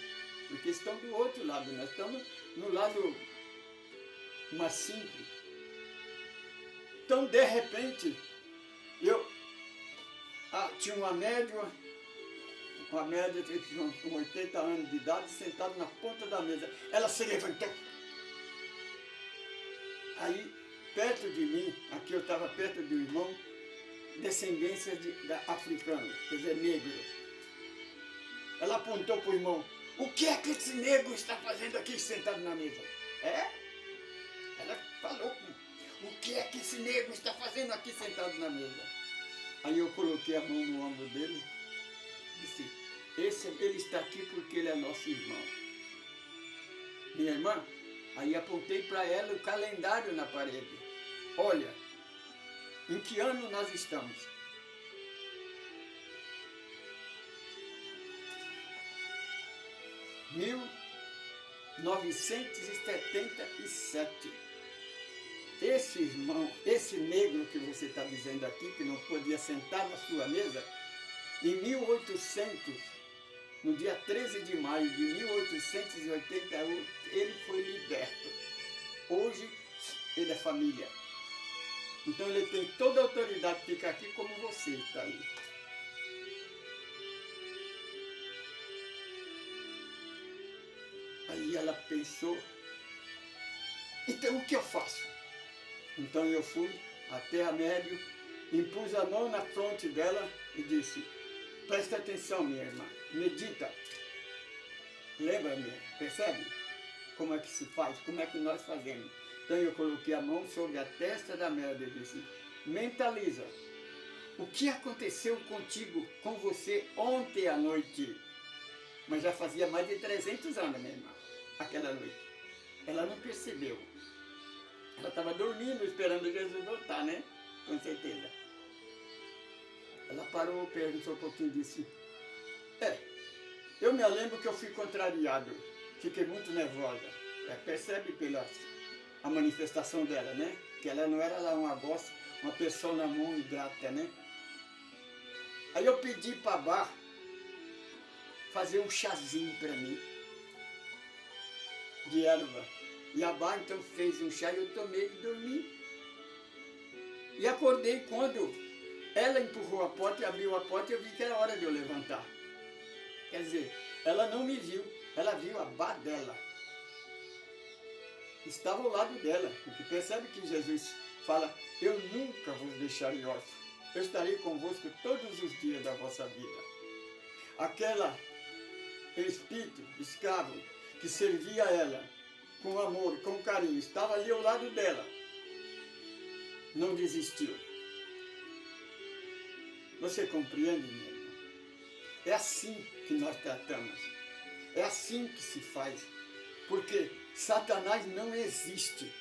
porque estão do outro lado, nós estamos no lado mais simples. Então, de repente, eu tinha uma médium com 80 anos de idade, sentada na ponta da mesa. Ela se levantou. Aí, perto de mim, aqui eu estava perto de um irmão, descendência africana, quer dizer, negro. Ela apontou para o irmão: o que é que esse negro está fazendo aqui sentado na mesa? Ela falou: o que é que esse negro está fazendo aqui sentado na mesa? Aí eu coloquei a mão no ombro dele e disse: ele está aqui porque ele é nosso irmão. Minha irmã, aí apontei para ela o calendário na parede. Olha, em que ano nós estamos? Mil 977. Esse irmão, esse negro que você está dizendo aqui, que não podia sentar na sua mesa, em 1800, no dia 13 de maio de 1888, ele foi liberto. Hoje, ele é família. Então, ele tem toda a autoridade de ficar aqui como você está aí. Aí ela pensou: então o que eu faço? Então eu fui até a médium, impus a mão na fronte dela e disse: presta atenção, minha irmã, medita. Lembra-me, percebe? Como é que se faz, como é que nós fazemos. Então eu coloquei a mão sobre a testa da médium e disse: mentaliza. O que aconteceu contigo, com você ontem à noite? Mas já fazia mais de 300 anos, minha irmã, aquela noite. Ela não percebeu. Ela estava dormindo, esperando Jesus voltar, né? Com certeza. Ela parou, pensou um pouquinho e disse: eu me lembro que eu fui contrariado, fiquei muito nervosa. Percebe pela a manifestação dela, né? Que ela não era lá uma bosta, uma pessoa na mão ingrata, né? Aí eu pedi para Bá fazer um chazinho para mim, de erva. E a Bá então fez um chá e eu tomei e dormi. E acordei quando ela empurrou a porta e abriu a porta e eu vi que era hora de eu levantar. Quer dizer, ela não me viu, ela viu a Bá dela. Estava ao lado dela, porque percebe que Jesus fala: eu nunca vos deixarei órfão, eu estarei convosco todos os dias da vossa vida. Aquela espírito escravo que servia a ela com amor, com carinho, estava ali ao lado dela, não desistiu. Você compreende, minha irmã? É assim que nós tratamos, é assim que se faz, porque Satanás não existe,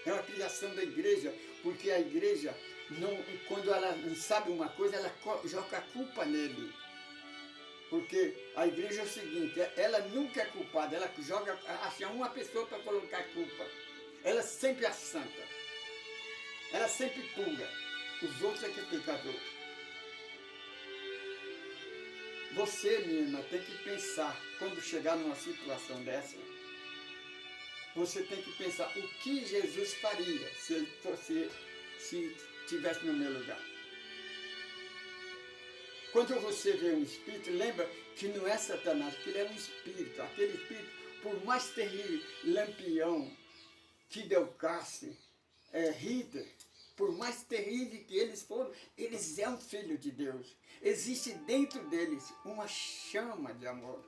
é uma criação da igreja, porque a igreja, quando ela não sabe uma coisa, ela joga a culpa nele. Porque a igreja é o seguinte: ela nunca é culpada, ela acha uma pessoa para colocar a culpa. Ela sempre é santa, ela sempre pura, os outros é que é pecador. Você, minha irmã, tem que pensar, quando chegar numa situação dessa, você tem que pensar o que Jesus faria se estivesse no meu lugar. Quando você vê um espírito, lembra que não é Satanás, que ele é um espírito. Aquele espírito, por mais terrível, Lampião, Fidel Castro, Hitler, por mais terrível que eles foram, eles são filhos de Deus. Existe dentro deles uma chama de amor.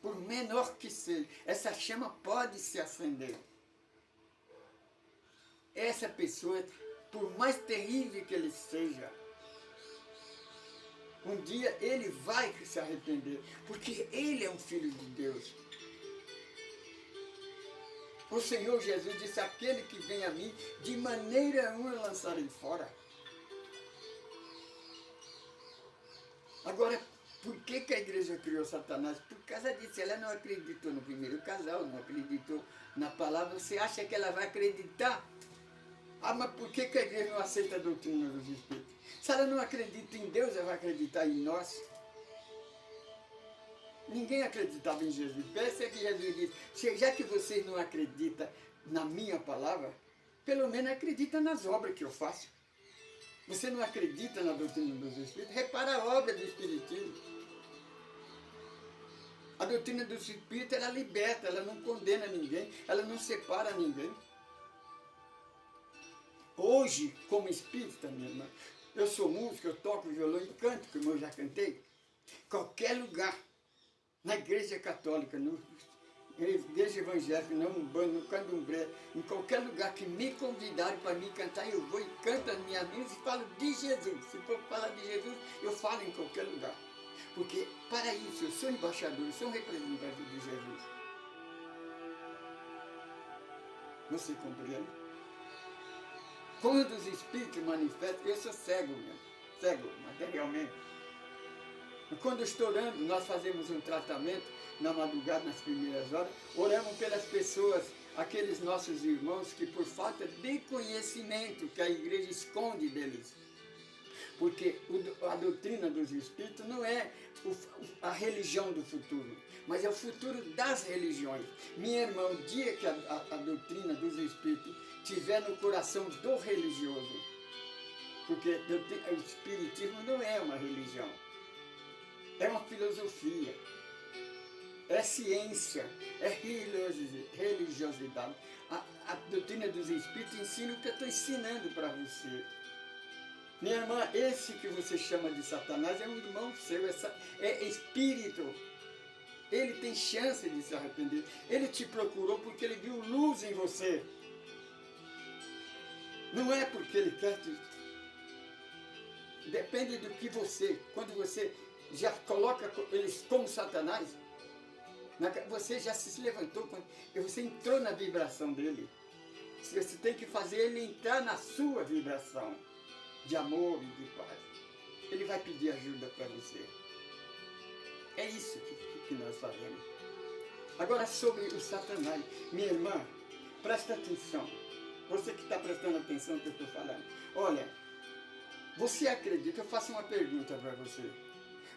Por menor que seja, essa chama pode se acender. Essa pessoa, por mais terrível que ele seja, um dia ele vai se arrepender, porque ele é um filho de Deus. O Senhor Jesus disse: aquele que vem a mim, de maneira nenhuma lançarei fora. Agora, por que que a igreja criou Satanás? Por causa disso. Ela não acreditou no primeiro casal, não acreditou na palavra. Você acha que ela vai acreditar? Ah, mas por que a igreja não aceita a doutrina dos Espíritos? Se ela não acredita em Deus, ela vai acreditar em nós? Ninguém acreditava em Jesus. Pensa que Jesus disse, já que vocês não acreditam na minha palavra, pelo menos acredita nas obras que eu faço. Você não acredita na doutrina dos Espíritos? Repara a obra do Espiritismo. A doutrina dos Espíritos, ela liberta, ela não condena ninguém, ela não separa ninguém. Hoje, como espírita, minha irmã, eu sou músico, eu toco violão e canto, como eu já cantei. Qualquer lugar, na igreja católica, na igreja evangélica, na Umbanda, no Candomblé, em qualquer lugar que me convidarem para me cantar, eu vou e canto as minhas músicas e falo de Jesus. Se for falar de Jesus, eu falo em qualquer lugar. Porque, para isso, eu sou embaixador, eu sou um representante de Jesus. Você compreende? Quando os espíritos manifestam, eu sou cego mesmo, cego materialmente. E quando eu estou orando, nós fazemos um tratamento na madrugada, nas primeiras horas, oramos pelas pessoas, aqueles nossos irmãos que por falta de conhecimento que a igreja esconde deles. Porque a doutrina dos Espíritos não é a religião do futuro, mas é o futuro das religiões. Minha irmã, o dia que a doutrina dos Espíritos estiver no coração do religioso, porque o Espiritismo não é uma religião, é uma filosofia, é ciência, é religiosidade. A doutrina dos Espíritos ensina o que eu estou ensinando para você. Minha irmã, esse que você chama de Satanás é um irmão seu, é espírito. Ele tem chance de se arrepender. Ele te procurou porque ele viu luz em você. Não é porque ele quer te... Depende do que você... Quando você já coloca eles como Satanás, você já se levantou, você entrou na vibração dele. Você tem que fazer ele entrar na sua vibração de amor e de paz. Ele vai pedir ajuda para você. É isso que nós fazemos. Agora, sobre o Satanás. Minha irmã, presta atenção. Você que está prestando atenção no que eu estou falando. Olha, você acredita, eu faço uma pergunta para você.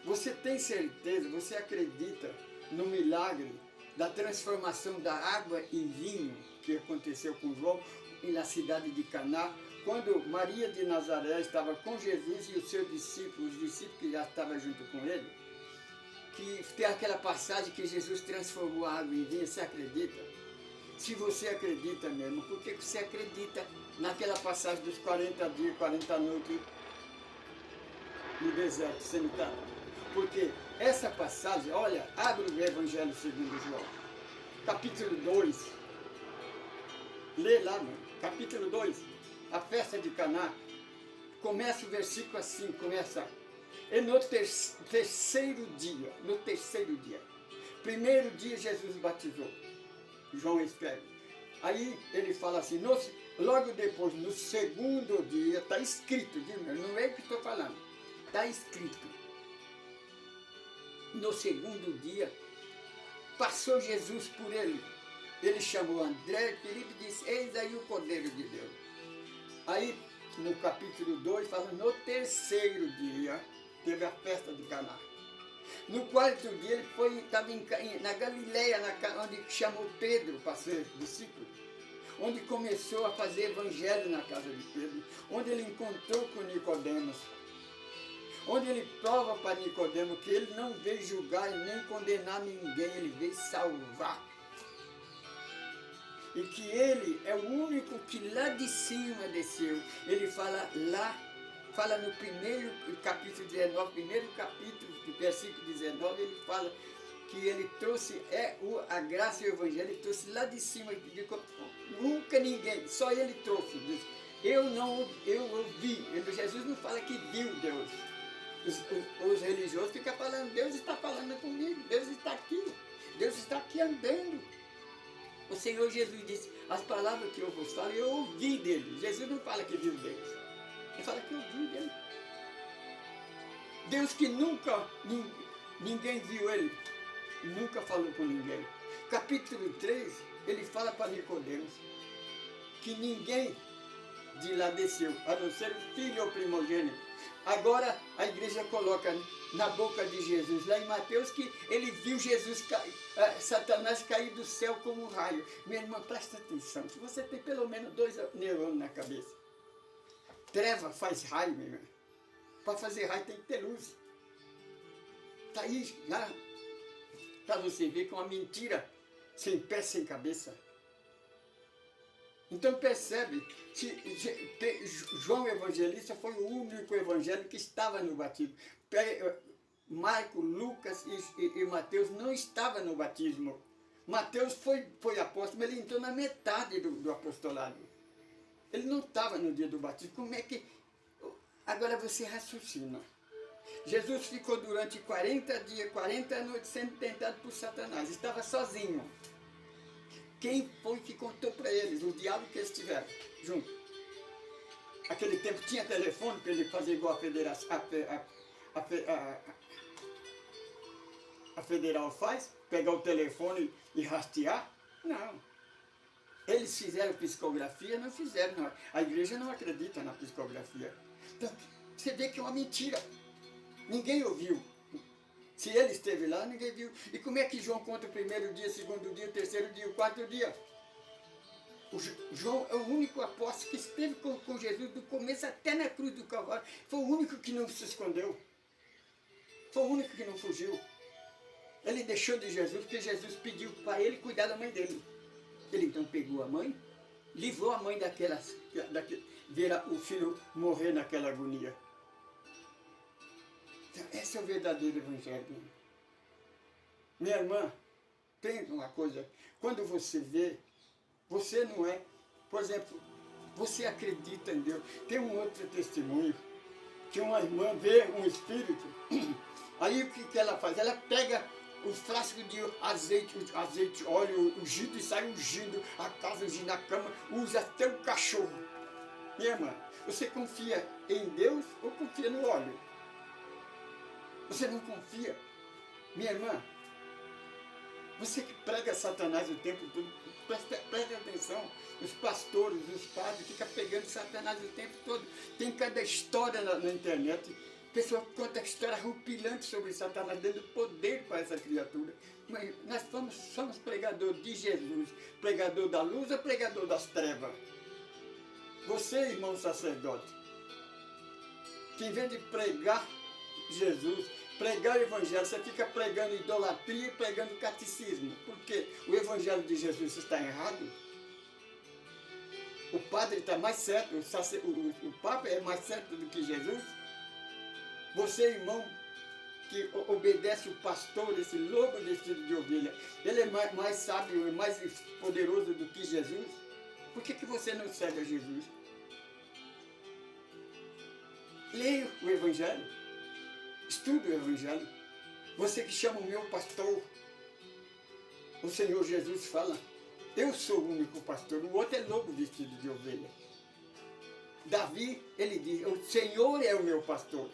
Você tem certeza, você acredita no milagre da transformação da água em vinho que aconteceu com João na cidade de Caná? Quando Maria de Nazaré estava com Jesus e os seus discípulos, os discípulos que já estavam junto com ele, que tem aquela passagem que Jesus transformou a água em vinho, você acredita? Se você acredita mesmo, por que você acredita naquela passagem dos 40 dias, 40 noites no deserto, sentado? Porque essa passagem, olha, abre o Evangelho segundo João, capítulo 2, lê lá, mano, capítulo 2, a festa de Caná, começa o versículo assim, começa, e no terceiro dia, primeiro dia Jesus batizou, João escreve, aí ele fala assim, logo depois, no segundo dia, está escrito, não é o que estou falando, está escrito, no segundo dia, passou Jesus por ele, ele chamou André, Felipe e disse, eis aí o Cordeiro de Deus. Aí, no capítulo 2, fala, no terceiro dia, teve a festa de Caná. No quarto dia, ele estava na Galileia, onde chamou Pedro para ser discípulo. Onde começou a fazer evangelho na casa de Pedro. Onde ele encontrou com Nicodemos. Onde ele prova para Nicodemos que ele não veio julgar e nem condenar ninguém, ele veio salvar. E que ele é o único que lá de cima desceu. Ele fala lá, fala no primeiro capítulo 19, primeiro capítulo, versículo 19, ele fala que ele trouxe a graça e o evangelho, ele trouxe lá de cima, nunca ninguém, só ele trouxe. Diz, eu ouvi, Jesus não fala que viu Deus. Os religiosos ficam falando, Deus está falando comigo, Deus está aqui andando. O Senhor Jesus disse, as palavras que eu vos falo, eu ouvi dele. Jesus não fala que viu Deus. Ele fala que ouviu dele. Deus que nunca Ninguém viu ele, nunca falou com ninguém. Capítulo 3, ele fala para Nicodemos que ninguém de lá desceu, a não ser o filho ou primogênito. Agora a igreja coloca na boca de Jesus, lá em Mateus, que ele viu Jesus Satanás cair do céu como um raio. Minha irmã, presta atenção, se você tem pelo menos 2 neurônios na cabeça, treva faz raio, minha irmã. Para fazer raio tem que ter luz. Está aí já, para você ver que é uma mentira sem pé, sem cabeça. Então percebe, João Evangelista foi o único evangelho que estava no batismo. Marcos, Lucas e Mateus não estavam no batismo. Mateus foi apóstolo, mas ele entrou na metade do apostolado. Ele não estava no dia do batismo. Como é que... Agora você raciocina. Jesus ficou durante 40 dias, 40 noites sendo tentado por Satanás. Estava sozinho. Quem foi que contou para eles? O diabo que eles tiveram junto. Aquele tempo tinha telefone para ele fazer igual a federal faz? Pegar o telefone e rastrear? Não. Eles fizeram psicografia? Não fizeram. Não. A igreja não acredita na psicografia. Então, você vê que é uma mentira. Ninguém ouviu. Se ele esteve lá, ninguém viu. E como é que João conta o primeiro dia, o segundo dia, o terceiro dia, o quarto dia? João é o único apóstolo que esteve com Jesus do começo até na cruz do Calvário. Foi o único que não se escondeu. Foi o único que não fugiu. Ele deixou de Jesus porque Jesus pediu para ele cuidar da mãe dele. Ele então pegou a mãe, livrou a mãe ver o filho morrer naquela agonia. Esse é o verdadeiro evangelho. Minha irmã, tem uma coisa, quando você vê, você não é, por exemplo, você acredita em Deus. Tem um outro testemunho, que uma irmã vê um espírito, aí o que ela faz? Ela pega o frasco de azeite, óleo, ungido e sai ungindo, a casa ungindo, a cama, usa até o cachorro. Minha irmã, você confia em Deus ou confia no óleo? Você não confia? Minha irmã, você que prega Satanás o tempo todo, presta atenção, os pastores, os padres ficam pegando Satanás o tempo todo. Tem cada história na internet, pessoa conta história rupilante sobre Satanás, dando poder para essa criatura. Mas nós somos pregador de Jesus, pregador da luz ou pregador das trevas? Você, irmão sacerdote, que em vez de pregar Jesus, pregar o evangelho, você fica pregando idolatria e pregando catecismo. Por quê? O evangelho de Jesus está errado? O padre está mais certo, o Papa é mais certo do que Jesus? Você, irmão, que obedece o pastor, esse lobo vestido de ovelha, ele é mais sábio e mais poderoso do que Jesus? Por que você não segue a Jesus? Leia o evangelho. Estude o evangelho. Você que chama o meu pastor, o Senhor Jesus fala, eu sou o único pastor, o outro é lobo vestido de ovelha. Davi, ele diz, o Senhor é o meu pastor.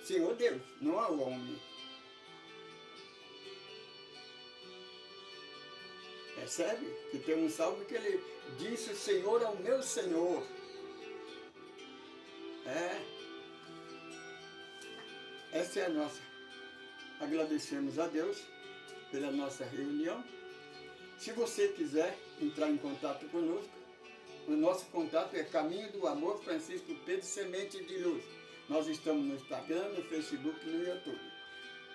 Senhor Deus, não é o homem. Percebe? Que tem um salmo que ele disse, o Senhor é o meu Senhor. Essa é a nossa. Agradecemos a Deus pela nossa reunião. Se você quiser entrar em contato conosco, o nosso contato é Caminho do Amor Francisco Pedro Semente de Luz. Nós estamos no Instagram, no Facebook e no YouTube.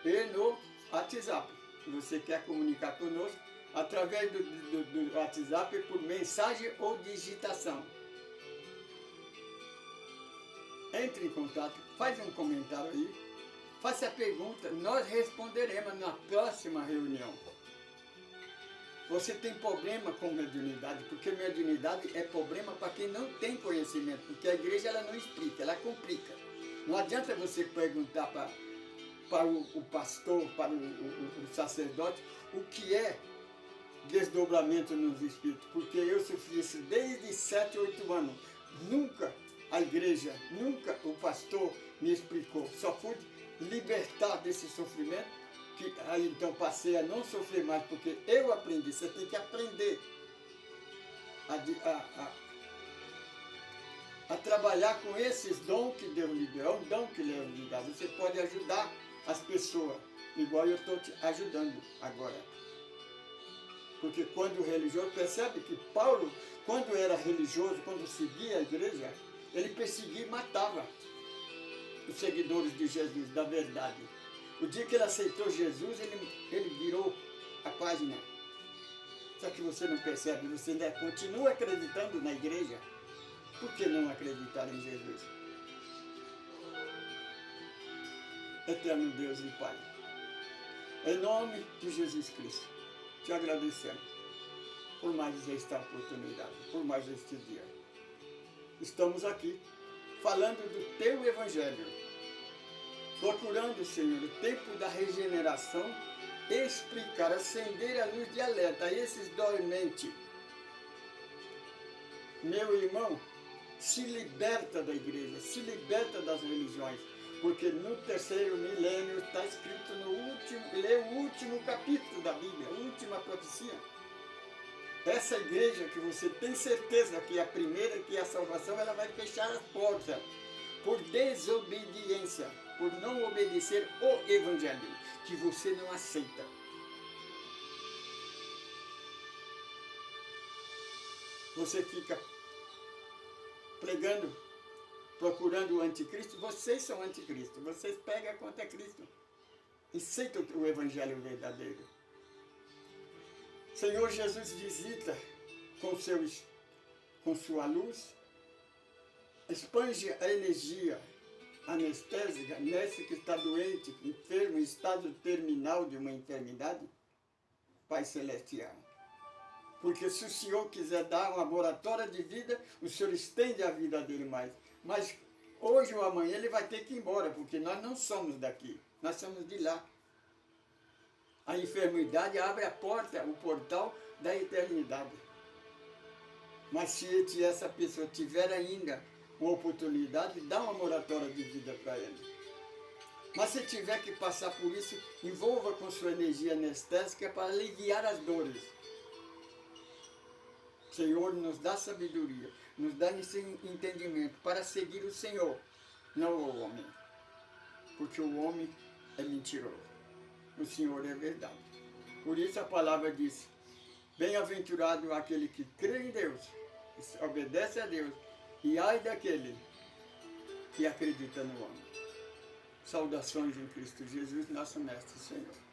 E no WhatsApp. Se você quer comunicar conosco, através do WhatsApp por mensagem ou digitação. Entre em contato, faz um comentário aí, faça a pergunta, nós responderemos na próxima reunião. Você tem problema com mediunidade, porque mediunidade é problema para quem não tem conhecimento, porque a igreja ela não explica, ela complica. Não adianta você perguntar para o pastor, para o sacerdote, o que é desdobramento nos espíritos, porque eu sofri isso desde 7, 8 anos. Nunca a igreja, nunca o pastor me explicou. Só pude libertar desse sofrimento Aí então passei a não sofrer mais, porque eu aprendi. Você tem que aprender a trabalhar com esses dons que Deus lhe deu. É um dom que Deus lhe dá. Você pode ajudar as pessoas, igual eu estou te ajudando agora. Porque quando o religioso, percebe que Paulo, quando era religioso, quando seguia a igreja, ele perseguia e matava os seguidores de Jesus, da verdade. O dia que ele aceitou Jesus, ele virou a página. Só que você não percebe, você ainda continua acreditando na igreja. Por que não acreditar em Jesus? Eterno Deus e Pai, em nome de Jesus Cristo, te agradecemos por mais esta oportunidade, por mais este dia. Estamos aqui falando do Teu Evangelho, procurando, Senhor, o tempo da regeneração, explicar, acender a luz de alerta a esses dormentes. Meu irmão, se liberta da igreja, se liberta das religiões, porque no terceiro milênio está escrito no último, lê o último capítulo da Bíblia, a última profecia. Essa igreja que você tem certeza que é a primeira, que é a salvação, ela vai fechar as portas por desobediência, por não obedecer o Evangelho, que você não aceita. Você fica pregando, procurando o anticristo, vocês são anticristo, vocês pegam contra Cristo. Aceitam o Evangelho verdadeiro. Senhor Jesus, visita com sua luz, expande a energia anestésica nesse que está doente, enfermo, em estado terminal de uma enfermidade, Pai Celestial. Porque se o Senhor quiser dar uma moratória de vida, o Senhor estende a vida dele mais. Mas hoje ou amanhã ele vai ter que ir embora, porque nós não somos daqui, nós somos de lá. A enfermidade abre a porta, o portal da eternidade. Mas se essa pessoa tiver ainda uma oportunidade, dá uma moratória de vida para ele. Mas se tiver que passar por isso, envolva com sua energia anestésica para aliviar as dores. Senhor, nos dá sabedoria, nos dá esse entendimento para seguir o Senhor, não o homem. Porque o homem é mentiroso. O Senhor é verdade. Por isso a palavra diz, bem-aventurado aquele que crê em Deus, obedece a Deus, e ai daquele que acredita no homem. Saudações em Cristo Jesus, nosso Mestre e Senhor.